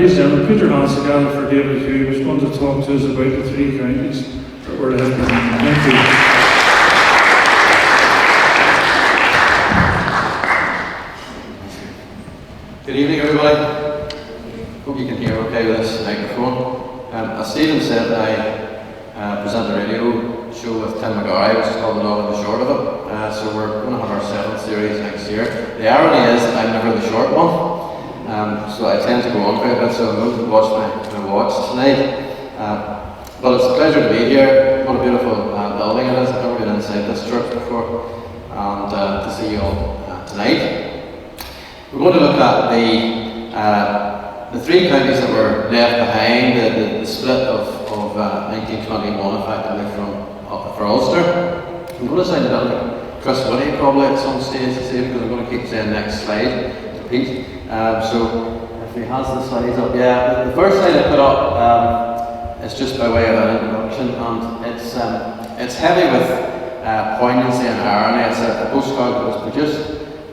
Ladies and gentlemen, put your hands together for David Hume, who's going to talk to us about the three counties that were to have been. Thank you. Good evening, everybody. Hope you can hear okay with this microphone. As Stephen said, I present a radio show with Tim Montgomery, which is called The Long and the Short of It. So we're going to have our 7th series next year. The irony is I'm never the short one. So I tend to go on quite a bit, so I'm going to watch my watch tonight. But it's a pleasure to be here. What a beautiful building it is. I've never been inside this church before. And to see you all tonight. We're going to look at the three counties that were left behind, the split of 1921 effectively for Ulster. I'm going to sound a bit like Chris Whitty probably at some stage this evening, because I'm going to keep saying next slide to Pete. So if he has the slides up, yeah. The first slide I put up is just by way of an introduction, and it's heavy with poignancy and irony. It's a postcard that was produced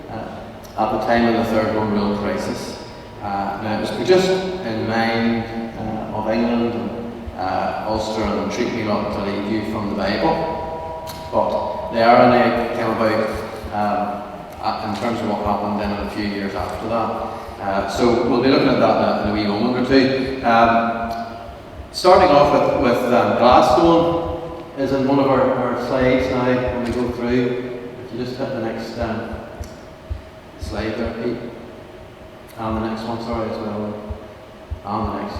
at the time of the Third Home Rule crisis. Now it was produced in mind of England and Ulster and Treat Me Not to Leave You from the Bible. But the irony came about in terms of what happened then in a few years after that. So we'll be looking at that in a wee moment or two. Starting off with Gladstone is in one of our slides now when we go through. If you just hit the next slide there, Pete. And the next one, sorry, as well. And the next.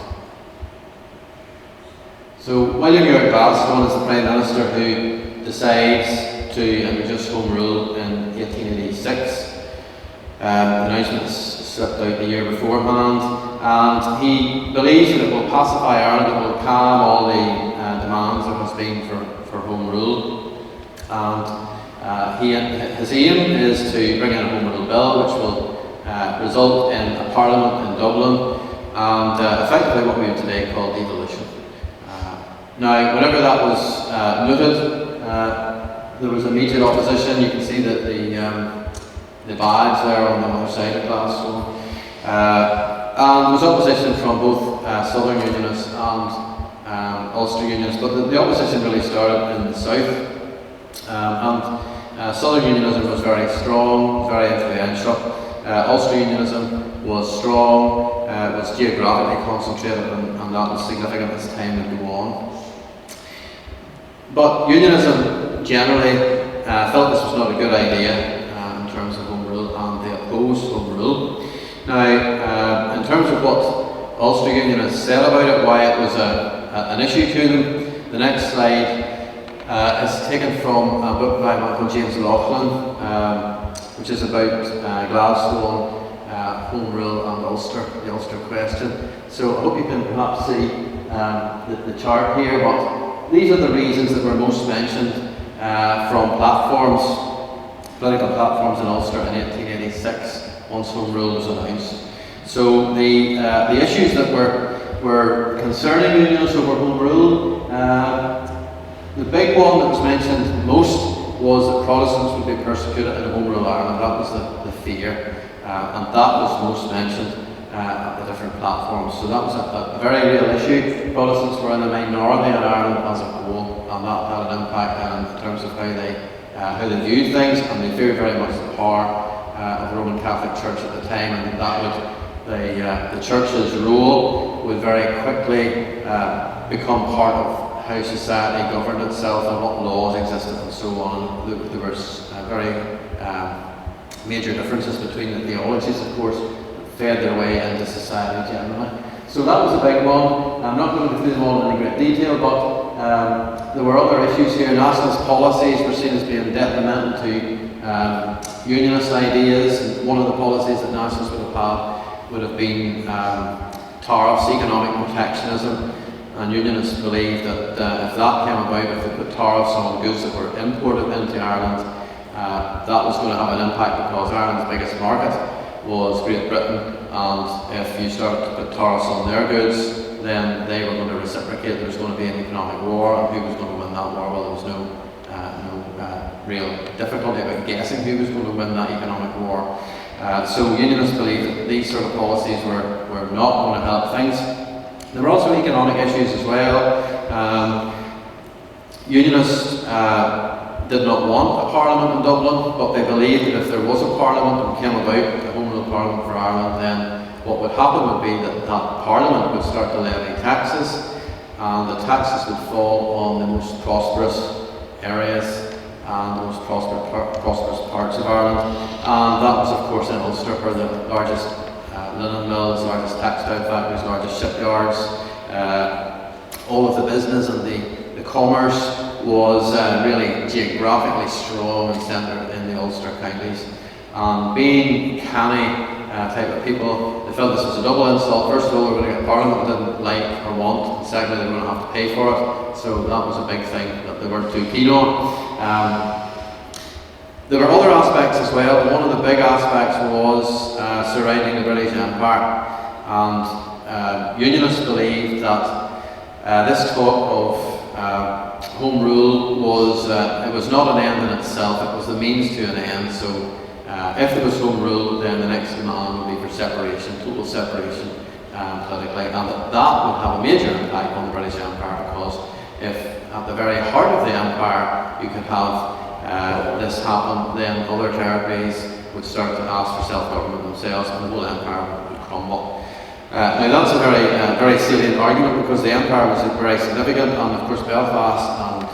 So William Ewart Gladstone is the Prime Minister who decides to introduce Home Rule in 1886. The announcement slipped out the year beforehand, and he believes that it will pacify Ireland, it will calm all the demands there has been for Home Rule. And his aim is to bring in a Home Rule Bill which will result in a Parliament in Dublin and effectively what we would today call devolution. Now, whenever that was mooted, there was immediate opposition. You can see that the badge there on the other side of Gladstone. And there was opposition from both Southern Unionists and Ulster Unionists, but the opposition really started in the south. Southern Unionism was very strong, very influential. Ulster Unionism was strong, was geographically concentrated, and that was significant as time would go on. But Unionism generally felt this was not a good idea in terms of Home Rule, and they opposed Home Rule. Now, in terms of what Ulster Unionists said about it, why it was an issue to them, the next slide is taken from a book by Michael James Laughlin, which is about Gladstone, Home Rule and Ulster, the Ulster question. So I hope you can perhaps see the chart here, but these are the reasons that were most mentioned from political platforms in Ulster in 1886, once Home Rule was announced. So the issues that were concerning Unionists over Home Rule, the big one that was mentioned most was that Protestants would be persecuted in Home Rule Ireland. That was the fear, and that was most mentioned at the different platforms. So that was a very real issue. Protestants were in a minority in Ireland as a whole, and that had an impact in terms of how they viewed things, and they feared very much the power of the Roman Catholic Church at the time, and that would the Church's role would very quickly become part of how society governed itself and what laws existed and so on. There were very major differences between the theologies, of course, that fed their way into society generally. So that was a big one. I'm not going to go through them all in any great detail, but there were other issues here. Nationalist policies were seen as being detrimental to Unionist ideas, and one of the policies that Nationalists would have been tariffs, economic protectionism. And Unionists believed that if that came about, if they put tariffs on goods that were imported into Ireland, that was going to have an impact, because Ireland's biggest market was Great Britain, and if you started to put tariffs on their goods, then they were going to reciprocate. There was going to be an economic war, and who was going to win that war? Well, there was no real difficulty about guessing who was going to win that economic war. So Unionists believed that these sort of policies were not going to help things. There were also economic issues as well. Unionists did not want a parliament in Dublin, but they believed that if there was a parliament and came about, the Home Rule Parliament for Ireland, then what would happen would be that that parliament would start to levy taxes, and the taxes would fall on the most prosperous areas and the most prosperous parts of Ireland. And that was, of course, in Ulster, where the largest linen mills, largest textile factories, largest shipyards, all of the business and the commerce was really geographically strong and centred in the Ulster counties. Being canny type of people, they felt this was a double insult. First of all, they were going to get a parliament they didn't like or want, and secondly, they were going to have to pay for it. So that was a big thing that they weren't too keen on. There were other aspects as well. One of the big aspects was surrounding the British Empire, and Unionists believed that this talk of Home Rule was it was not an end in itself, it was the means to an end. So if there was Home Rule, then the next demand would be for separation, total separation politically, and that would have a major impact on the British Empire, because if at the very heart of the empire you could have this happen, then other territories would start to ask for self-government themselves, and the whole empire would crumble. Now that's a very salient argument, because the empire was very significant, and of course Belfast and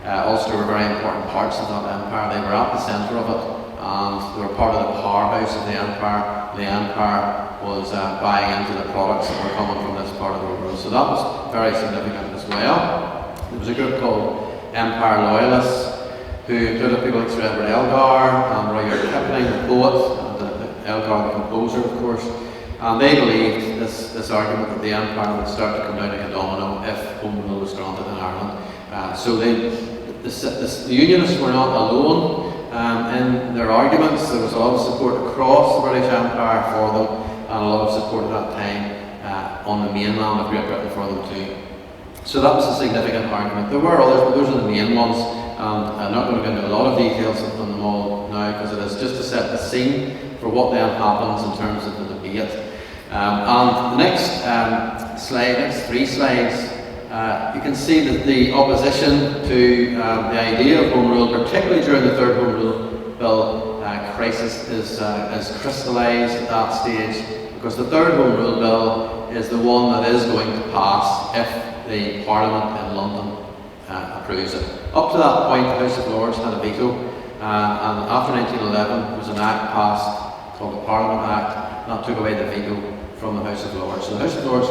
Ulster were very important parts of that empire. They were at the centre of it, and they were part of the powerhouse of the empire. The empire was buying into the products that were coming from this part of the world, so that was very significant as well. There was a group called Empire Loyalists, who included people like Sir Edward Elgar and Rudyard Kipling, the poet, and Elgar, the composer, of course. And they believed this argument that the empire would start to come down like a domino if Home Rule was granted in Ireland. So the Unionists were not alone in their arguments. There was a lot of support across the British Empire for them, and a lot of support at that time on the mainland of Great Britain for them too. So that was a significant argument. There were others, but those are the main ones. I'm not going to go into a lot of details on them all now, because it is just to set the scene for what then happens in terms of the debate. And the next slide, next three slides, you can see that the opposition to the idea of Home Rule, particularly during the Third Home Rule Bill crisis, is crystallised at that stage, because the Third Home Rule Bill is the one that is going to pass if the Parliament in London approves it. Up to that point, the House of Lords had a veto, and after 1911 there was an act passed called the Parliament Act, and that took away the veto from the House of Lords. So the House of Lords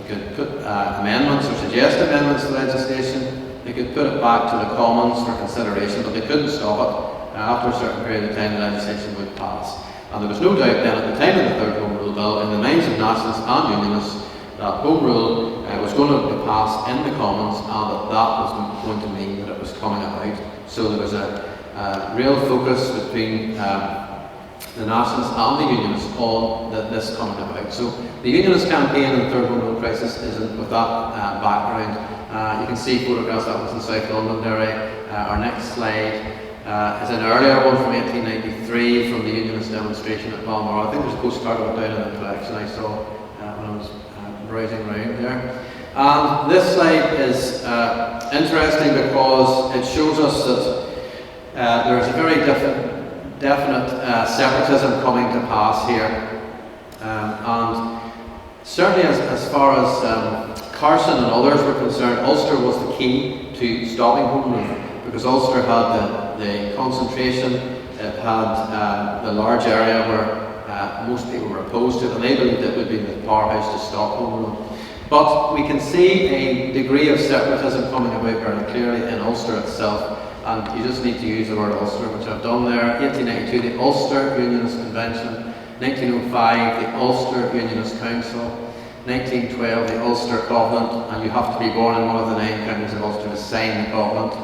could put amendments or suggest amendments to legislation. They could put it back to the Commons for consideration, but they couldn't stop it. After a certain period of time, the legislation would pass. And there was no doubt then, at the time of the Third Home Rule Bill, in the minds of Nationalists and Unionists, that Home Rule was going to be passed in the Commons, and that was going to mean that it was coming about. So there was a real focus between the Nationalists and the Unionists on this coming about. So the Unionist campaign in the Third Home Rule crisis is with that background. You can see photographs that was in South Londonderry. Our next slide is an earlier one from 1893 from the Unionist demonstration at Balmoral. I think there's a postcard of it down in the collection I saw when I was browsing around there. And this slide is interesting because it shows us that there is a very definite separatism coming to pass here. And certainly as far as Carson and others were concerned, Ulster was the key to stopping Home Rule, because Ulster had the concentration, it had the large area where most people were opposed to it, and they believed it would be the powerhouse to stop Home Rule. But we can see a degree of separatism coming about very clearly in Ulster itself, and you just need to use the word Ulster, which I've done there. 1892, the Ulster Unionist Convention. 1905, the Ulster Unionist Council. 1912, the Ulster Covenant, and you have to be born in one of the 9 counties of Ulster to sign the Covenant.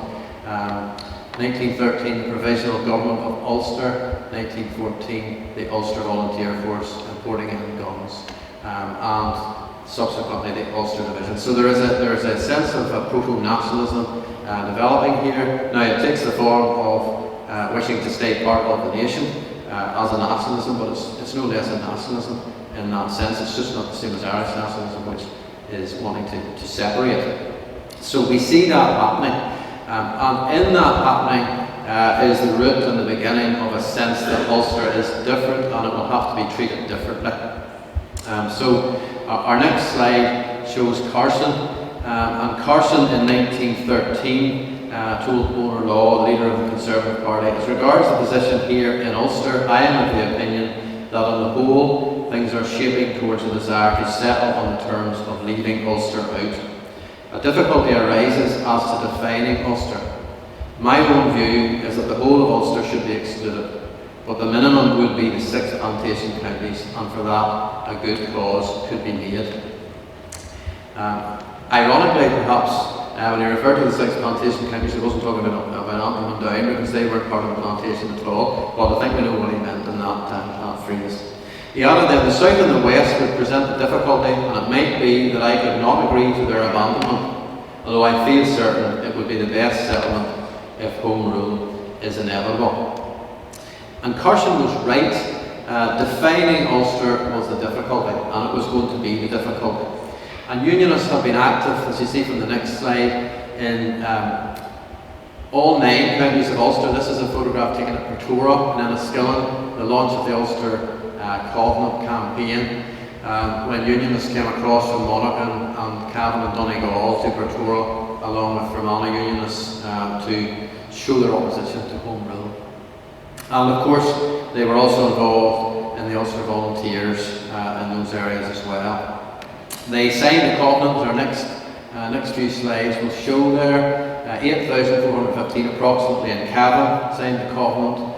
1913, the Provisional Government of Ulster. 1914, the Ulster Volunteer Force importing in guns, and subsequently the Ulster Division. So there is a sense of proto-nationalism developing here. Now it takes the form of wishing to stay part of the nation, as a nationalism, but it's no less a nationalism in that sense. It's just not the same as Irish nationalism, which is wanting to separate. So we see that happening, and in that happening is the root and the beginning of a sense that Ulster is different and it will have to be treated differently. So our next slide shows Carson, and Carson in 1913 told Bonar Law, the leader of the Conservative Party, as regards the position here in Ulster, I am of the opinion that on the whole things are shaping towards a desire to settle on the terms of leaving Ulster out. A difficulty arises as to defining Ulster. My own view is that the whole of Ulster should be excluded, but the minimum would be the 6 plantation counties, and for that a good cause could be made. Ironically, perhaps, when he referred to the 6 plantation counties, he wasn't talking about Antrim and Down, because they weren't part of the plantation at all, but I think we know what he meant in that phrase. He added that the south and the west would present a difficulty, and it might be that I could not agree to their abandonment, although I feel certain it would be the best settlement if Home Rule is inevitable. And Carson was right. Defining Ulster was the difficulty, and it was going to be the difficulty. And Unionists have been active, as you see from the next slide, in all 9 counties of Ulster. This is a photograph taken at Portora and Enniskillen, the launch of the Ulster Covenant campaign, when Unionists came across from Monaghan and Cavan and Donegal to Portora, along with Fermanagh Unionists, to show their opposition to Home Rule. And of course, they were also involved in the Ulster Volunteers in those areas as well. They signed the Covenant. Our next few slides will show there 8,415 approximately in Cavan signed the Covenant,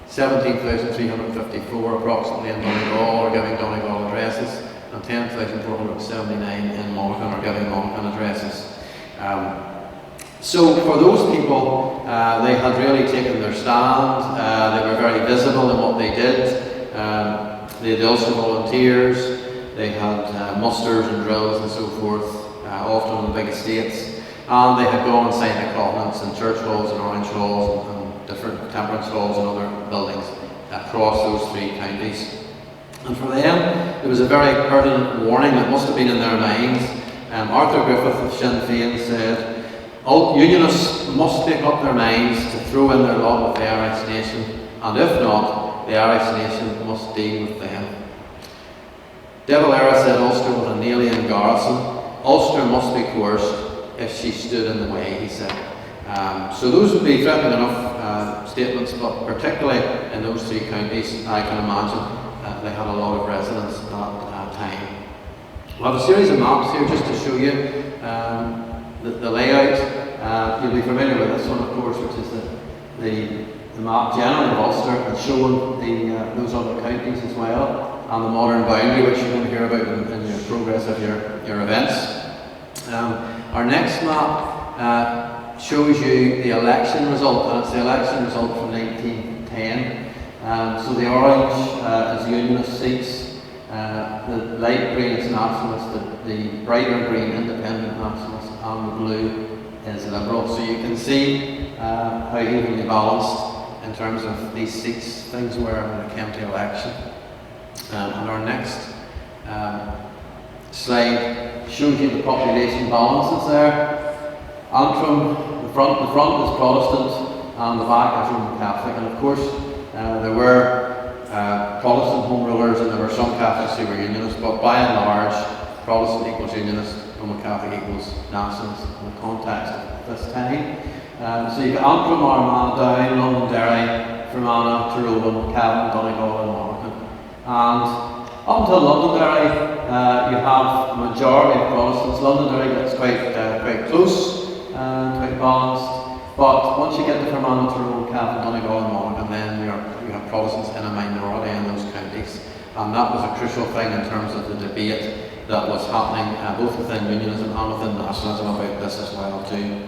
17,354 approximately in Donegal are giving Donegal addresses, and 10,479 in Monaghan are giving Monaghan addresses. So for those people, they had really taken their stand. They were very visible in what they did. They had the Ulster Volunteers, they had musters and drills and so forth, often on the big estates, and they had gone and signed the covenants in church halls and orange halls and different temperance halls and other buildings across those 3 counties. And for them, it was a very pertinent warning that must have been in their minds. Arthur Griffith of Sinn Féin said, all Unionists must make up their minds to throw in their lot with the Irish nation, and if not, the Irish nation must deal with them. De Valera said Ulster was an alien garrison. Ulster must be coerced if she stood in the way, he said. So those would be threatening enough statements, but particularly in those 3 counties, I can imagine they had a lot of resonance at that time. I have a series of maps here just to show you the layout. You'll be familiar with this one, of course, which is the map generally of Ulster, and showing those other counties as well, and the modern boundary, which you're going to hear about in your progress of your events. Our next map shows you the election result, and it's the election result from 1910. So the orange is Unionist seats, the light green is Nationalist, the brighter green Independent Nationalist, and the blue is Liberal. So you can see how evenly balanced in terms of these seats things were when it came to election. And our next slide shows you the population balances there. Antrim, the front is Protestant and the back is Roman Catholic, and of course there were Protestant home rulers and there were some Catholics who were Unionists, but by and large Protestant equals Unionist, Roman Catholic equals Nationalist in the context of this time. So you've got Antrim, Armagh, Down, Londonderry, Fermanagh, Tyrone, Cavan, Donegal and Monaghan. And up until Londonderry, you have a majority of Protestants. Londonderry gets quite close, quite balanced. But once you get to Fermanagh, Tyrone, Cavan, Donegal and Monaghan, then you have Protestants in a minority in those counties. And that was a crucial thing in terms of the debate that was happening both within Unionism and within Nationalism about this as well too.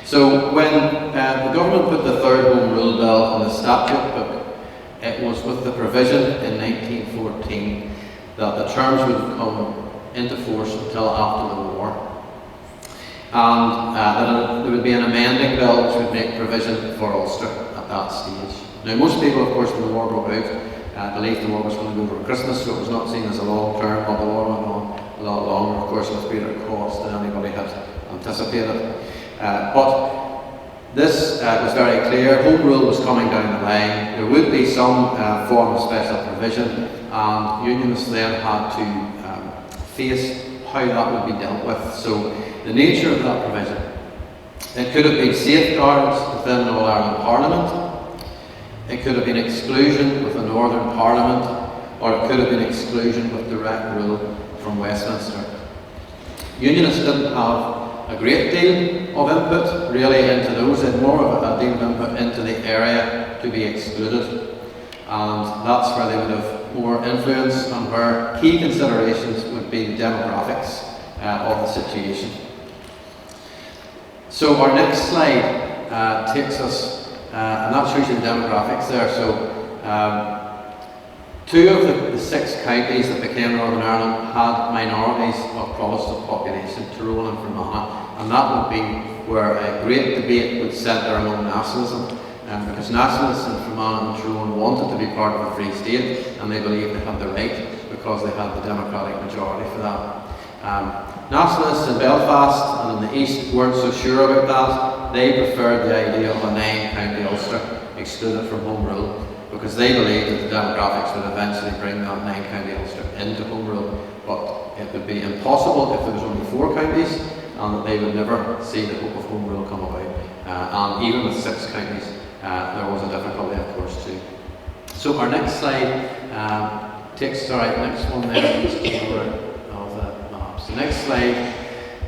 So when the government put the third Home Rule Bill in the statute book, it was with the provision in 1914 that the terms would come into force until after the war. And that there would be an amending bill which would make provision for Ulster at that stage. Now, most people, of course, when the war broke out, believed the war was going to go over Christmas, so it was not seen as a long term, but the war went on a lot longer, of course, with greater cost than anybody had anticipated. But this was very clear. Home Rule was coming down the line. There would be some form of special provision, and Unionists then had to face how that would be dealt with. So the nature of that provision, it could have been safeguards within the All-Ireland Parliament, it could have been exclusion with the Northern Parliament, or it could have been exclusion with direct rule from Westminster. Unionists didn't have a great deal of input really into those, and more of a deal of input into the area to be excluded, and that's where they would have more influence, and where key considerations would be the demographics of the situation. So our next slide takes us, and that shows you the demographics there. So two of the 6 counties that became Northern Ireland had minorities of Protestant population, Tyrone and Fermanagh, and that would be where a great debate would centre among nationalism, because nationalists in Fermanagh and Tyrone wanted to be part of a free state, and they believed they had the right because they had the democratic majority for that. Nationalists in Belfast and in the east weren't so sure about that. They preferred the idea of a 9-county Ulster excluded from Home Rule, because they believed that the demographics would eventually bring that 9-county Ulster into Home Rule, but it would be impossible if there was only 4 counties, and that they would never see the hope of Home Rule come about. And even with 6 counties, there was a difficulty, of course, too. So our next slide takes, next one there, just over of the maps. The next slide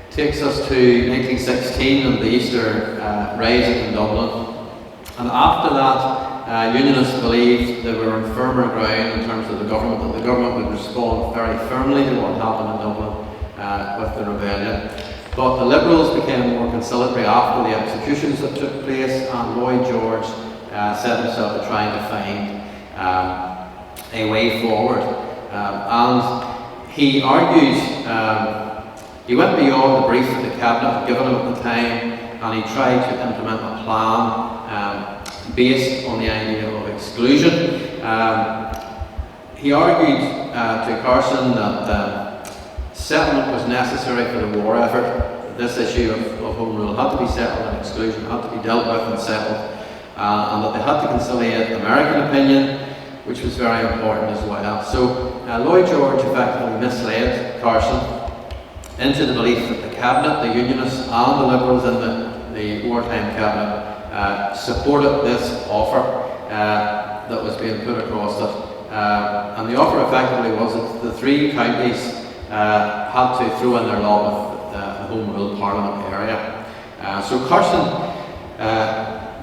takes us to 1916 and the Easter Rising in Dublin. And after that, Unionists believed they were on firmer ground in terms of the government, that the government would respond very firmly to what happened in Dublin with the rebellion. But the Liberals became more conciliatory after the executions that took place, and Lloyd George set himself to trying to find a way forward. And he argued, he went beyond the brief that the Cabinet had given him at the time, and he tried to implement a plan based on the idea of exclusion. He argued to Carson that settlement was necessary for the war effort. This issue of Home Rule had to be settled, and exclusion had to be dealt with and settled, and that they had to conciliate American opinion, which was very important as well. So Lloyd George effectively misled Carson into the belief that the Cabinet, the Unionists and the Liberals in the wartime Cabinet supported this offer that was being put across it. And the offer effectively was that the 3 counties had to throw in their lot with the Home Rule Parliament area. So Carson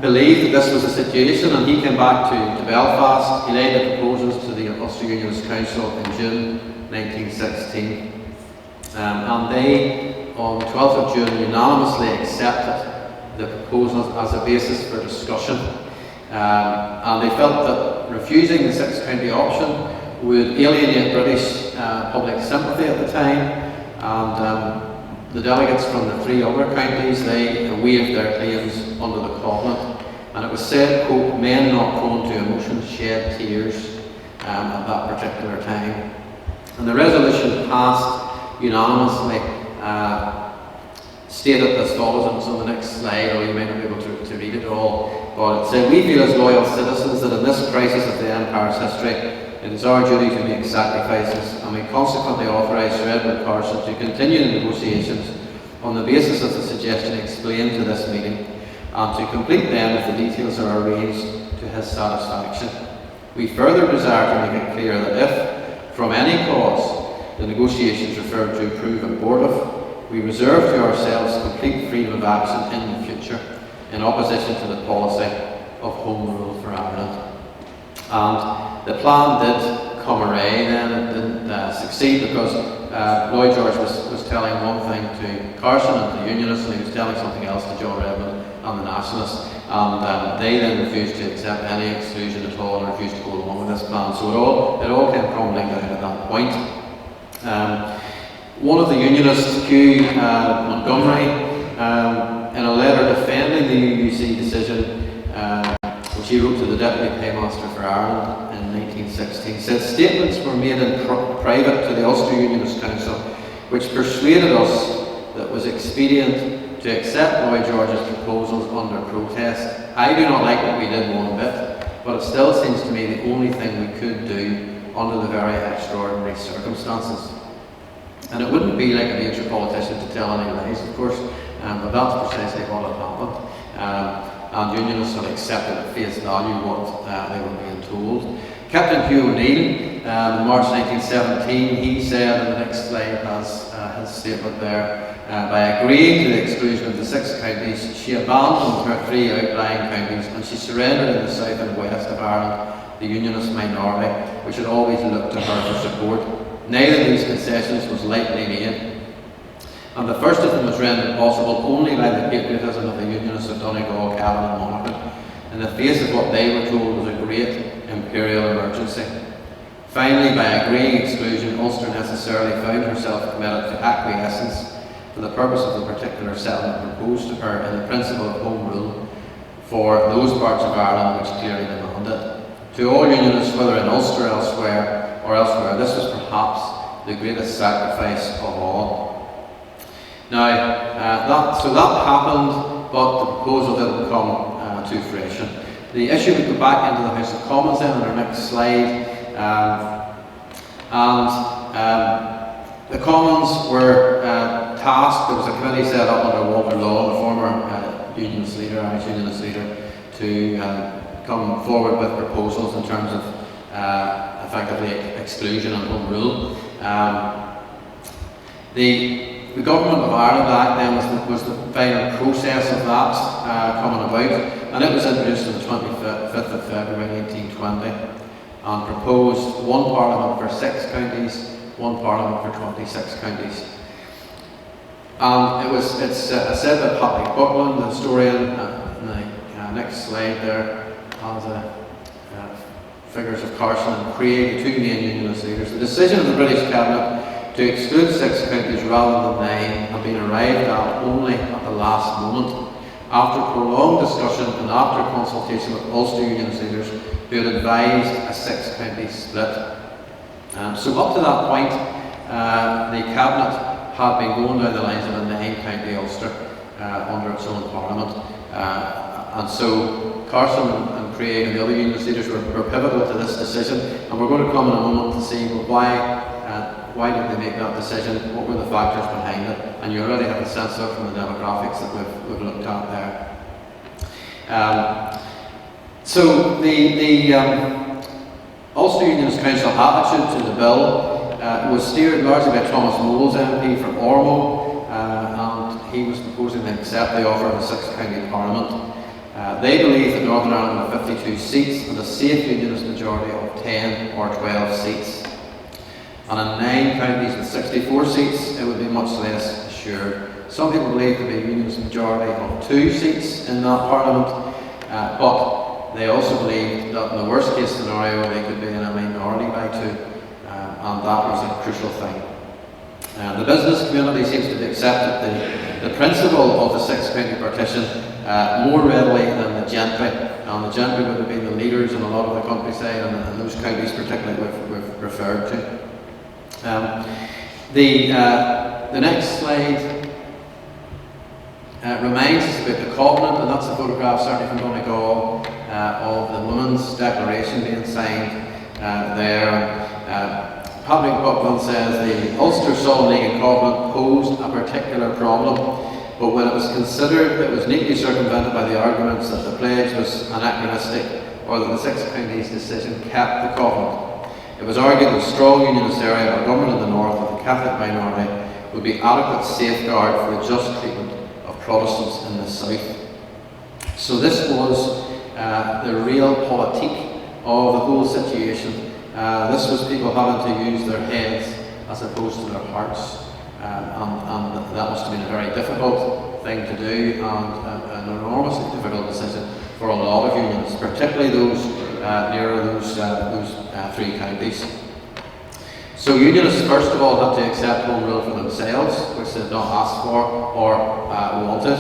believed that this was the situation, and he came back to Belfast. He laid the proposals to the Ulster Unionist Council in June 1916. And they, on the 12th of June, unanimously accepted the proposals as a basis for discussion. And they felt that refusing the 6-county option would alienate British public sympathy at the time, and the delegates from the 3 other counties, they waived their claims under the Covenant, and it was said, quote, "men not prone to emotion shed tears" at that particular time. And the resolution passed unanimously, stated as follows, and it's on the next slide, or you might not be able to read it all, but it said, "We feel as loyal citizens that in this crisis of the Empire's history, it is our duty to make sacrifices, and we consequently authorise Sir Edward Carson to continue the negotiations on the basis of the suggestion explained to this meeting, and to complete them if the details are arranged to his satisfaction. We further desire to make it clear that if, from any cause, the negotiations referred to prove abortive, we reserve to ourselves complete freedom of action in the future, in opposition to the policy of Home Rule for Ireland." And the plan did come away then. It didn't succeed, because Lloyd George was telling one thing to Carson and the Unionists, and he was telling something else to John Redmond and the Nationalists, and they then refused to accept any exclusion at all, and refused to go along with this plan. So it all came crumbling down at that point. One of the Unionists, Hume, Montgomery, in a letter defending the UUC decision, was she wrote to the Deputy Paymaster for Ireland in 1916, said statements were made in private to the Ulster Unionist Council which persuaded us that it was expedient to accept Lloyd George's proposals under protest. I do not like what we did one bit, but it still seems to me the only thing we could do under the very extraordinary circumstances. And it wouldn't be like a major politician to tell any lies, of course, but that's precisely what had happened. And Unionists had accepted at face value what they were being told. Captain Hugh O'Neill, in March 1917, he said, and the next slide has his statement there, by agreeing to the exclusion of the 6 counties, she abandoned her 3 outlying counties and she surrendered in the south and west of Ireland the Unionist minority, which had always looked to her for support. Neither of these concessions was lightly made, and the first of them was rendered possible only by the patriotism of the Unionists of Donegal, Cavan and Monaghan, in the face of what they were told was a great imperial emergency. Finally, by agreeing exclusion, Ulster necessarily found herself committed to acquiescence for the purpose of the particular settlement proposed to her in the principle of Home Rule for those parts of Ireland which clearly demanded. To all Unionists, whether in Ulster or elsewhere, this was perhaps the greatest sacrifice of all. Now, that happened, but the proposal didn't come to fruition. The issue would go back into the House of Commons then on our next slide, the Commons were tasked, there was a committee set up under Walter Law, the former Unionist leader, Irish Unionist leader, to come forward with proposals in terms of effectively exclusion and Home Rule. The Government of Ireland Act then was the final process of that coming about, and it was introduced on the 25th of February 1920 and proposed 1 Parliament for 6 counties, 1 Parliament for 26 counties. And it's said that Patrick Buckland, the historian, in the next slide there, has figures of Carson and Craig, the 2 main Unionist leaders. The decision of the British Cabinet to exclude 6 counties rather than 9 had been arrived at only at the last moment, after prolonged discussion and after consultation with Ulster Unionist leaders who had advised a 6-county split. So up to that point, the Cabinet had been going down the lines of a 9-county Ulster under its own Parliament. And so Carson and Craig and the other Unionist leaders were pivotal to this decision, and we're going to come in a moment to see why did they make that decision, what were the factors behind it, and you already have a sense of from the demographics that we've looked at there. So the Ulster Unionist Council attitude to the bill was steered largely by Thomas Moles MP from Ormo, and he was proposing to accept the offer of a 6-county Parliament. They believed that Northern Ireland had 52 seats and a safe Unionist majority of 10 or 12 seats. And in 9 counties with 64 seats, it would be much less assured. Some people believe there would be a Unionist majority of 2 seats in that Parliament, but they also believed that in the worst case scenario they could be in a minority by 2, and that was a crucial thing. The business community seems to have accepted the principle of the 6-county partition more readily than the gentry, and the gentry would have been the leaders in a lot of the countryside and those counties particularly we've referred to. The next slide reminds us about the Covenant, and that's a photograph certainly from Donegal of the Women's Declaration being signed there. Patrick Buckland says the Ulster Solemn League and Covenant posed a particular problem, but when it was considered, it was neatly circumvented by the arguments that the pledge was anachronistic or that the 6 counties decision kept the Covenant. It was argued that a strong Unionist area or government in the north of the Catholic minority would be adequate safeguard for the just treatment of Protestants in the south. So this was the real politique of the whole situation. This was people having to use their heads as opposed to their hearts, and that must have been a very difficult thing to do and an enormously difficult decision for a lot of Unionists, particularly those near those 3 counties. So Unionists first of all had to accept Home Rule for themselves, which they had not asked for or wanted,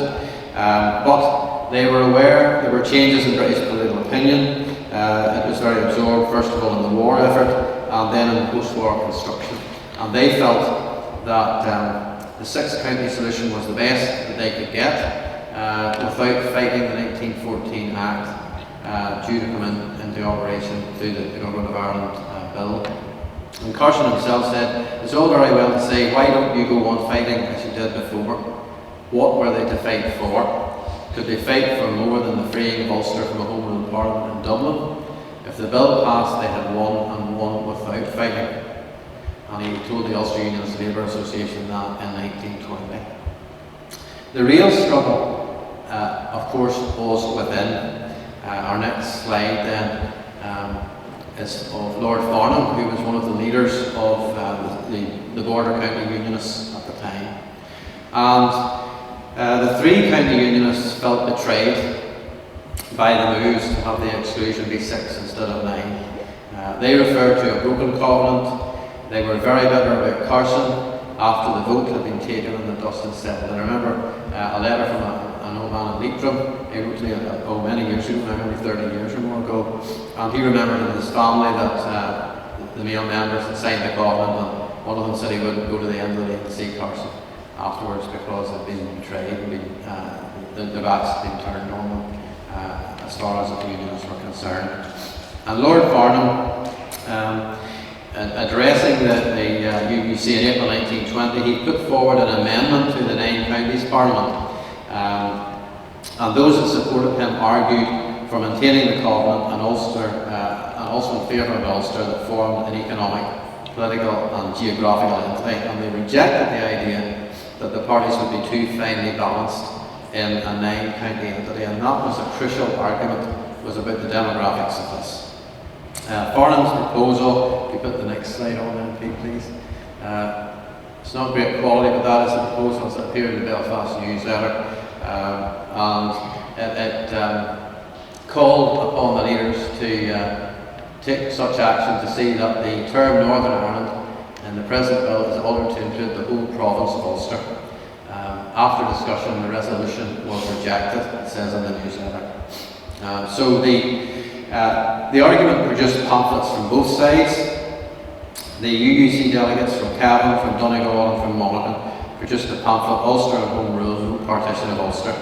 but They were aware there were changes in British political opinion. It was very absorbed, first of all, in the war effort and then in the post-war construction. And they felt that the six-county solution was the best that they could get without fighting the 1914 Act due to come into operation through the Government of Ireland bill. And Carson himself said, it's all very well to say, why don't you go on fighting as you did before? What were they to fight for? Could they fight for more than the freeing of Ulster from a Home Rule Parliament in Dublin? If the bill passed, they had won, and won without fighting. And he told the Ulster Unionist Labour Association that in 1920. The real struggle, of course, was within. Our next slide then is of Lord Farnham, who was one of the leaders of the border county Unionists at the time. And the three county Unionists felt betrayed by the moves to have the exclusion be 6 instead of 9. They referred to a broken covenant. They were very bitter about Carson after the vote had been taken and the dust had settled. I remember a letter from an old man in Leitrim. He wrote to me many years ago, now maybe 30 years or more ago, and he remembered in his family that the male members had signed the covenant, and one of them said he wouldn't go to the end of the day to see Carson afterwards because they'd been betrayed and their backs had been turned on them as far as the Unionists were concerned. And Lord Farnham, addressing the UUC in April 1920, he put forward an amendment to the 9 Counties Parliament. And those that supported him argued for maintaining the covenant and Ulster, and also in favour of Ulster that formed an economic, political and geographical entity. And they rejected the idea that the parties would be too finely balanced in a 9-county entity. And that was a crucial argument, was about the demographics of this. Farnham's proposal, if you put the next slide on then, please. It's not great quality, but that is the proposal that appeared in the Belfast newsletter. And it called upon the leaders to take such action to see that the term Northern Ireland in the present bill is altered to include the whole province of Ulster. After discussion, the resolution was rejected, it says in the newsletter. So the argument produced pamphlets from both sides. The UUC delegates from Cavan, from Donegal and from Monaghan produced a pamphlet, Ulster and Home Rule, No Partition of Ulster.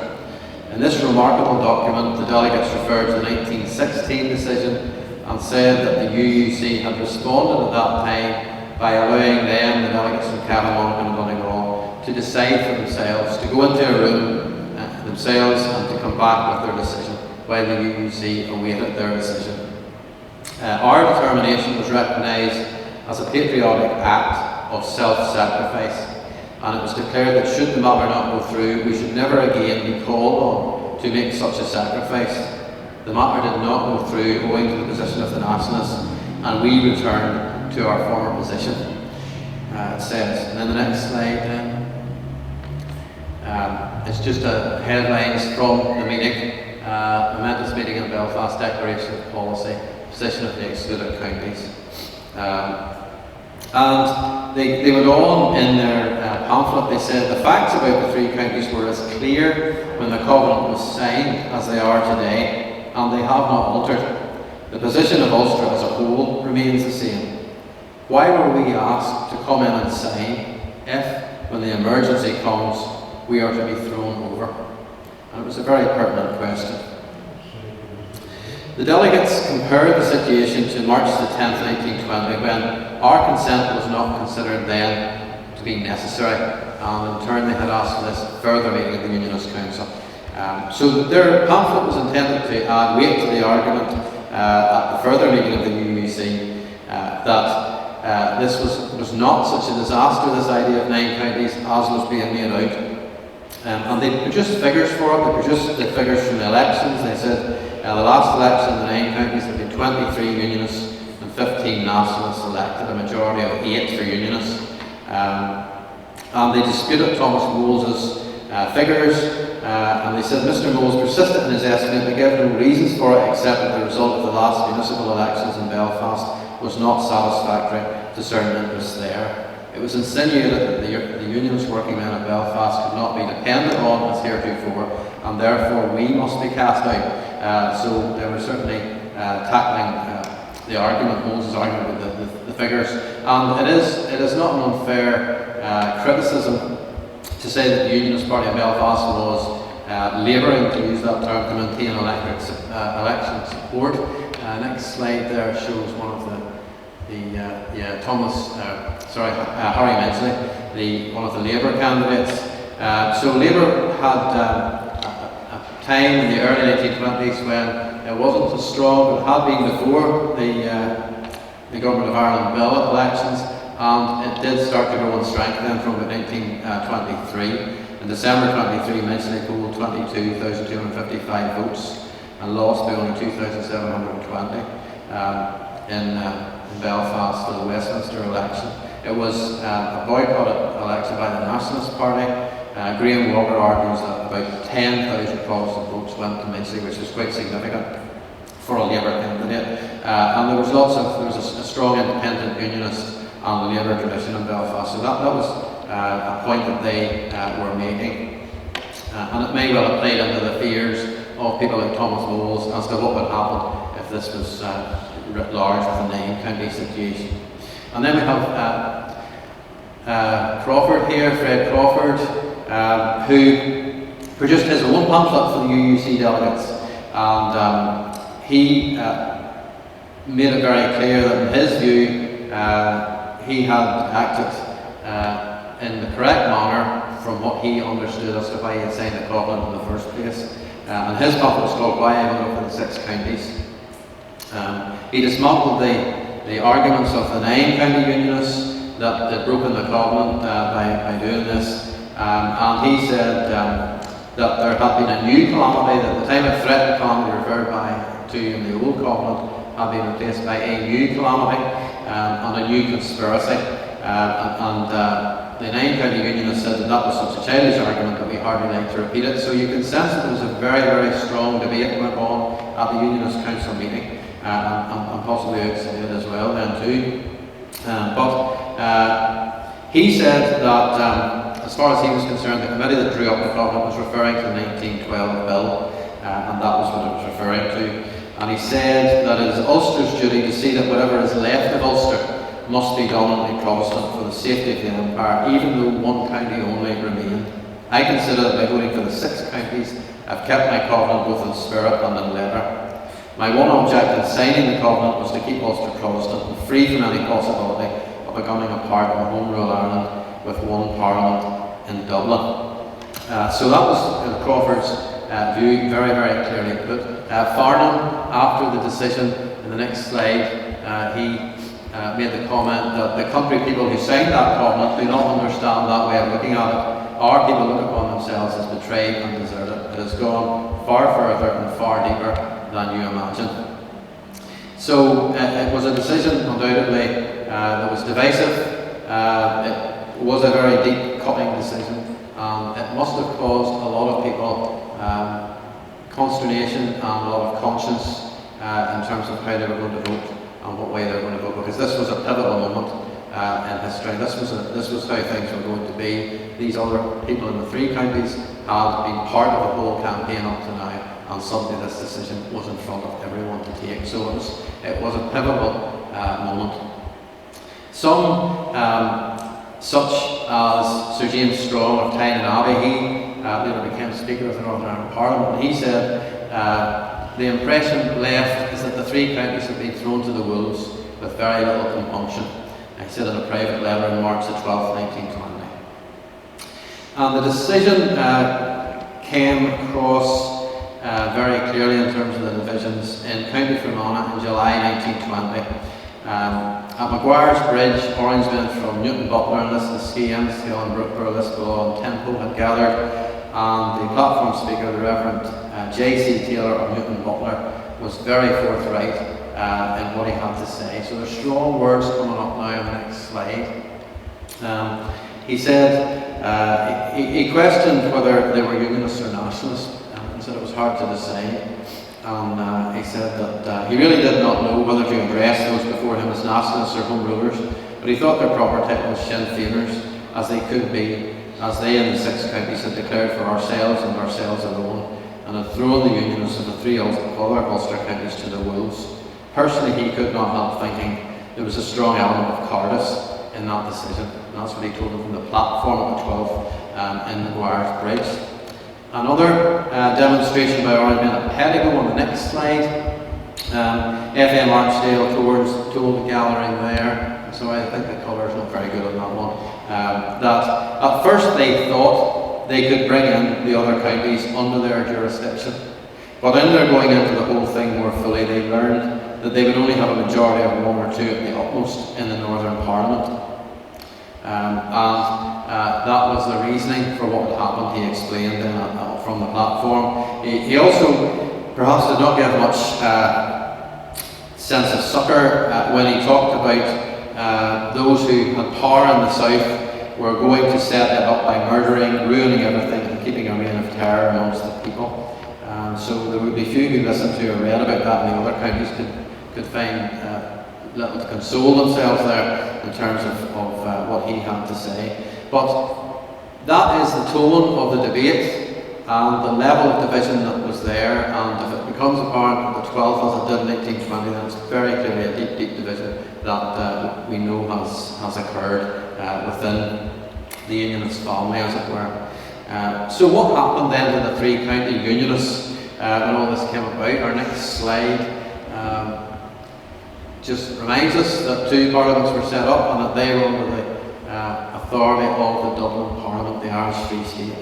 In this remarkable document, the delegates referred to the 1916 decision and said that the UUC had responded at that time by allowing them, the delegates from Cavan, Monaghan and Donegal, to decide for themselves, to go into a room themselves and to come back with their decision, while the UUC awaited their decision. Our determination was recognised as a patriotic act of self-sacrifice, and it was declared that should the matter not go through, we should never again be called on to make such a sacrifice. The matter did not go through owing to the position of the Nationalists, and we returned to our former position, it says. And then the next slide then. It's just headlines from the meeting. Momentous meeting in Belfast, declaration of policy, position of the excluded counties. And they went on in their pamphlet, they said the facts about the 3 counties were as clear when the covenant was signed as they are today, and they have not altered. The position of Ulster as a whole remains the same. Why were we asked to come in and sign if, when the emergency comes, we are to be thrown over? And it was a very pertinent question. The delegates compared the situation to March the 10th, 1920, when our consent was not considered then to be necessary, and in turn they had asked for this further meeting of the Unionist Council. So their pamphlet was intended to add weight to the argument at the further meeting of the UUC that this was not such a disaster, this idea of 9 counties, as was being made out. And they produced figures for it. They produced the figures from the elections. They said the last election in the 9 counties there had been 23 Unionists and 15 Nationalists elected, a majority of 8 for Unionists. And they disputed Thomas Moles' figures, and they said Mr. Moles persisted in his estimate, but gave no reasons for it except that the result of the last municipal elections in Belfast was not satisfactory to certain interests there. It was insinuated that the Unionist working men of Belfast could not be depended on as heretofore, and therefore we must be cast out. So they were certainly tackling the argument, Moses' argument with the figures. And it is not an unfair criticism to say that the Unionist Party of Belfast was labouring, to use that term, to maintain election support. Next slide there shows one of Harry Mensley, one of the Labour candidates. So Labour had a time in the early 1920s when it wasn't as strong, but it had been before the Government of Ireland bill elections, and it did start to grow in strength then from about 1923. In December 23, Mensley polled 22,255 votes and lost by only 2,720 in Belfast for the Westminster election. It was a boycotted election by the Nationalist Party. Graham Walker argues that about 10,000 Protestant votes went to Mensley, which was quite significant for a Labour candidate. And there was a strong independent Unionist and Labour tradition in Belfast. So that was a point that they were making. And it may well have played into the fears of people like Thomas Bowles as to what would happen if this was writ large with a 9-county situation. And then we have Crawford here, Fred Crawford, who produced his own pamphlet for the UUC delegates, and he made it very clear that in his view he had acted in the correct manner from what he understood as to why he had signed the covenant in the first place. And his pamphlet was called Why I Went Up for the 6 Counties. He dismantled the arguments of the 9-county Unionists that had broken the covenant by doing this. And he said that there had been a new calamity, that the time of threatened calamity referred to in the old covenant had been replaced by a new calamity and a new conspiracy. The 9-county Unionists said that was such a childish argument that we hardly like to repeat it. So you can sense that there was a very, very strong debate that went on at the Unionist Council meeting, and possibly outside it as well then too. But he said that as far as he was concerned, the committee that drew up the covenant was referring to the 1912 bill, and that was what it was referring to. And he said that it is Ulster's duty to see that whatever is left of Ulster must be dominantly Protestant for the safety of the Empire, even though one county only remained. I consider that by voting for the 6 counties, I've kept my covenant both in spirit and in letter. My one object in signing the covenant was to keep Ulster Protestant and free from any possibility of becoming a part of a Home Rule Ireland with one Parliament in Dublin. So that was Crawford's view, very, very clearly put. Farnham, after the decision, in the next slide, he made the comment that the country people who signed that covenant do not understand that way of looking at it. Our people look upon themselves as betrayed and deserted. It has gone far further and far deeper than you imagine. So it was a decision, undoubtedly, that was divisive. It was a very deep cutting decision. It must have caused a lot of people consternation and a lot of conscience in terms of how they were going to vote and what way they were going to vote, because this was a pivotal moment in history. This was how things were going to be. These other people in the 3 counties had been part of the whole campaign up to now, and suddenly this decision was in front of everyone to take. So it was a pivotal moment. Some, such as Sir James Strong of Tyne and Abbey, he later became Speaker of the Northern Ireland Parliament, and he said the impression left is that the 3 counties have been thrown to the wolves with very little compunction. He said in a private letter on March the 12th, 1920. And the decision came across very clearly in terms of the divisions in County Fermanagh in July 1920. At Maguire's Bridge, Orangemen from Newton Butler and Liston Skeans, Hill and Brookborough, Lisbon and Temple had gathered, and the platform speaker, the Reverend J.C. Taylor of Newton Butler, was very forthright in what he had to say. So there's strong words coming up now on the next slide. He said, he questioned whether they were Unionists or Nationalists, and said it was hard to decide. And he said that he really did not know whether to address those before him as Nationalists or Home Rulers. There but he thought their proper title was Sinn Féiners, as they could be, as they in the 6 counties had declared for ourselves and ourselves alone, and had thrown the Unionists of the 3 other Ulster counties to the wolves. Personally, he could not help thinking there was a strong element of cowardice in that decision, and that's what he told them from the platform at the 12th in the Guards Bridge. Another demonstration by Orange men at Pentagon on the next slide. FM Archdale told the gathering there, so I think the colour is not very good on that one, that at first they thought they could bring in the other counties under their jurisdiction, but in their going into the whole thing more fully, they learned that they would only have a majority of 1 or 2 at the utmost in the Northern Parliament. That was the reasoning for what had happened, he explained from the platform. He also perhaps did not give much sense of succour when he talked about those who had power in the south were going to set it up by murdering, ruining everything and keeping a reign of terror amongst the people. So there would be few who listened to or read about that, and the other counties could find little to console themselves there in terms of what he had to say. But that is the tone of the debate and the level of division that was there, and if it becomes apparent at the 12th as it did in 1820, then it's very clearly a deep, deep division that we know has occurred within the Unionist family, as it were. So what happened then to the 3 county Unionists when all this came about? Our next slide just reminds us that 2 parliaments were set up and that they were under the authority of the Dublin Parliament, the Irish Free State.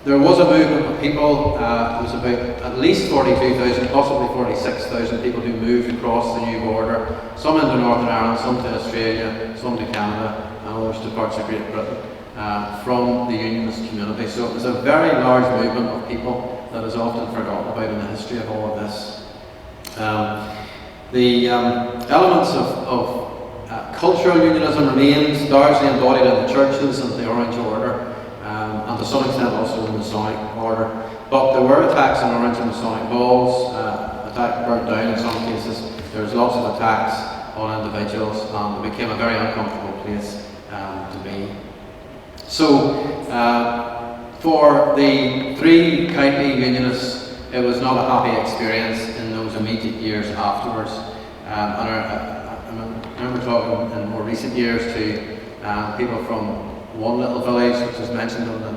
There was a movement of people, it was about at least 42,000, possibly 46,000 people who moved across the new border, some into Northern Ireland, some to Australia, some to Canada, and others to parts of Great Britain, from the Unionist community. So it was a very large movement of people that is often forgotten about in the history of all of this. The elements of cultural unionism remains largely embodied in the churches and the Orange Order, and to some extent also in the Masonic Order. But there were attacks on Orange and Masonic halls, burnt down in some cases. There was lots of attacks on individuals, and it became a very uncomfortable place to be. So, for the 3 county Unionists, it was not a happy experience in those immediate years afterwards. I remember talking in more recent years to people from one little village which was mentioned on the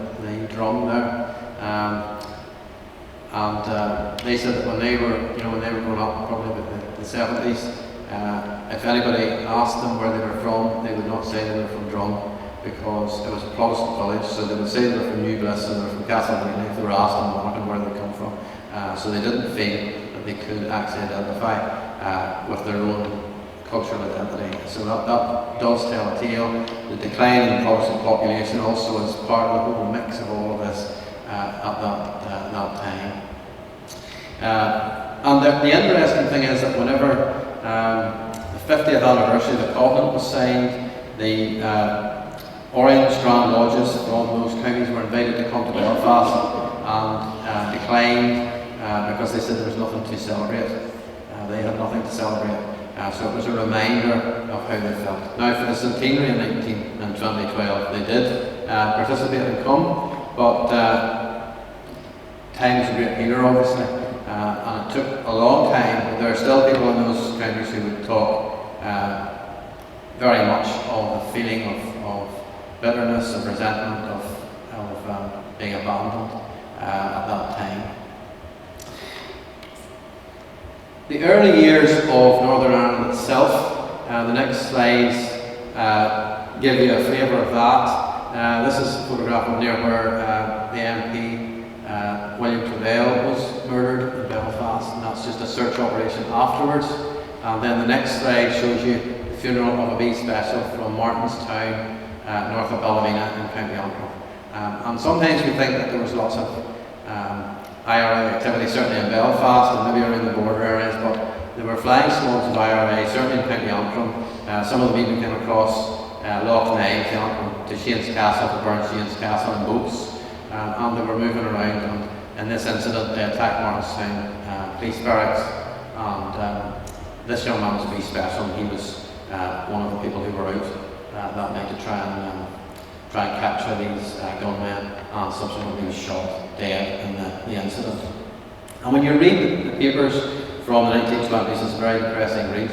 drum there, and they said that when they were growing up, probably about the 70s, if anybody asked them where they were from, they would not say they were from Drum, because it was a Protestant village, so they would say they were from New Bliss and they were from Castlemaine if they were asked in Monaghan where they come from. So they didn't feel that they could actually identify with their own cultural identity. So that does tell a tale. The decline in the Protestant population also is part of the whole mix of all of this at that time. And the interesting thing is that whenever the 50th anniversary of the Covenant was signed, the Orange Grand Lodges from those counties were invited to come to Belfast and declined because they said there was nothing to celebrate. They had nothing to celebrate. So it was a reminder of how they felt. Now, for the Centenary in 2012, they did participate and come, but time is a great healer, obviously, and it took a long time. But there are still people in those counties who would talk very much of the feeling of bitterness, of resentment, of being abandoned at that time. The early years of Northern Ireland itself, the next slides give you a flavour of that. This is a photograph of near where the MP William Clavell was murdered in Belfast, and that's just a search operation afterwards. And then the next slide shows you the funeral of a B special from Martinstown, north of Ballymena in County Antrim. And sometimes we think that there was lots of IRA activity, certainly in Belfast and maybe around the border areas, but there were flying squads of IRA, certainly in County Antrim. Some of them even came across Loch Ness to Shane's Castle, to burn Shane's Castle in boats, and they were moving around. And in this incident, they attacked Martinstown police barracks, and this young man was a wee special, and he was one of the people who were out that night to try and capture these gunmen, and subsequently was shot dead in the incident. And when you read the papers from the 1920s, it's a very depressing read,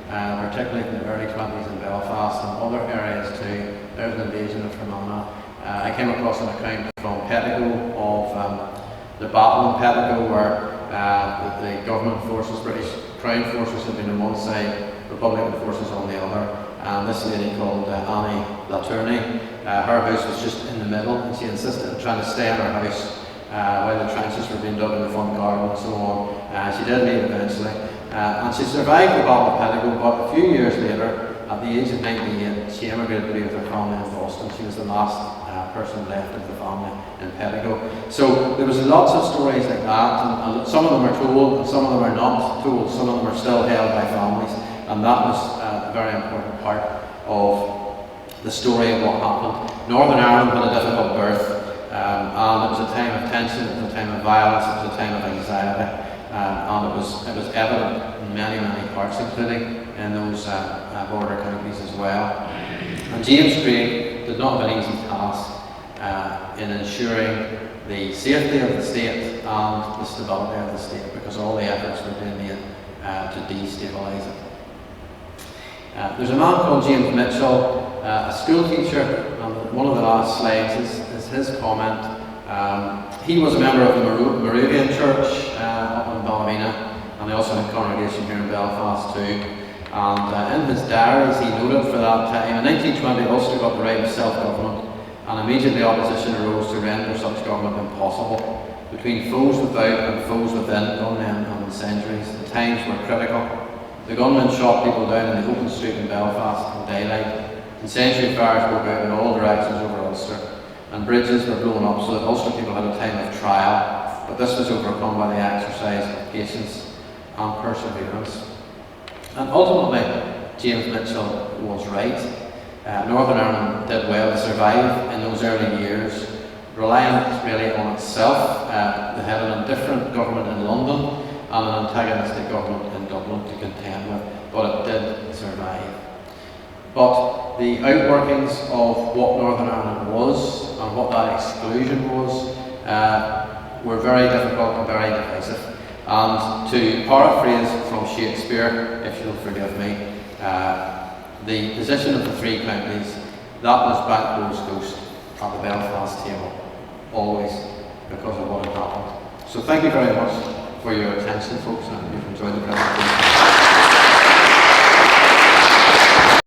particularly in the early 20s in Belfast and other areas too. There's an invasion of Fermanagh. I came across an account from Pentagon of the battle in Pentagon where the government forces, British Crown forces, had been on one side, Republican forces on the other, and this lady called Annie Latourney, her house was just in the middle, and she insisted on trying to stay in her house while the trenches were being dug in the front garden and so on. She did leave eventually, and she survived the Battle of Pentagon, but a few years later, at the age of 98, she emigrated to be with her family in Boston. She was the last person left of the family in Pentagon. So there was lots of stories like that, and some of them are told, and some of them are not told. Some of them are still held by families, and that was a very important part of the story of what happened. Northern Ireland had a difficult birth, and it was a time of tension, it was a time of violence, it was a time of anxiety, and it was evident in many parts, including in those border counties as well. And James Craig did not have an easy task in ensuring the safety of the state and the stability of the state, because all the efforts were being made to destabilise it. There's a man called James Mitchell, a school teacher, and one of the last slides is his comment. He was a member of the Moravian Church up in Ballymena, and they also had a congregation here in Belfast too. And in his diaries he noted for that time, in 1920 Ulster got the right of self-government, and immediately opposition arose to render such government impossible. Between foes without and foes within, gunmen and incendiaries, the times were critical. The gunmen shot people down in the open street in Belfast in daylight. Incendiary fires broke out in all directions over Ulster, and bridges were blown up so that Ulster people had a time of trial, but this was overcome by the exercise of patience and perseverance. And ultimately, James Mitchell was right. Northern Ireland did well to survive in those early years, reliant really on itself. They had an indifferent government in London and an antagonistic government in Dublin to contend with, but it did survive. But the outworkings of what Northern Ireland was and what that exclusion was were very difficult and very divisive. And to paraphrase from Shakespeare, if you'll forgive me, the position of the three counties, that was Banquo's ghost at the Belfast table, always, because of what had happened. So thank you very much for your attention, folks, and you've enjoyed the presentation.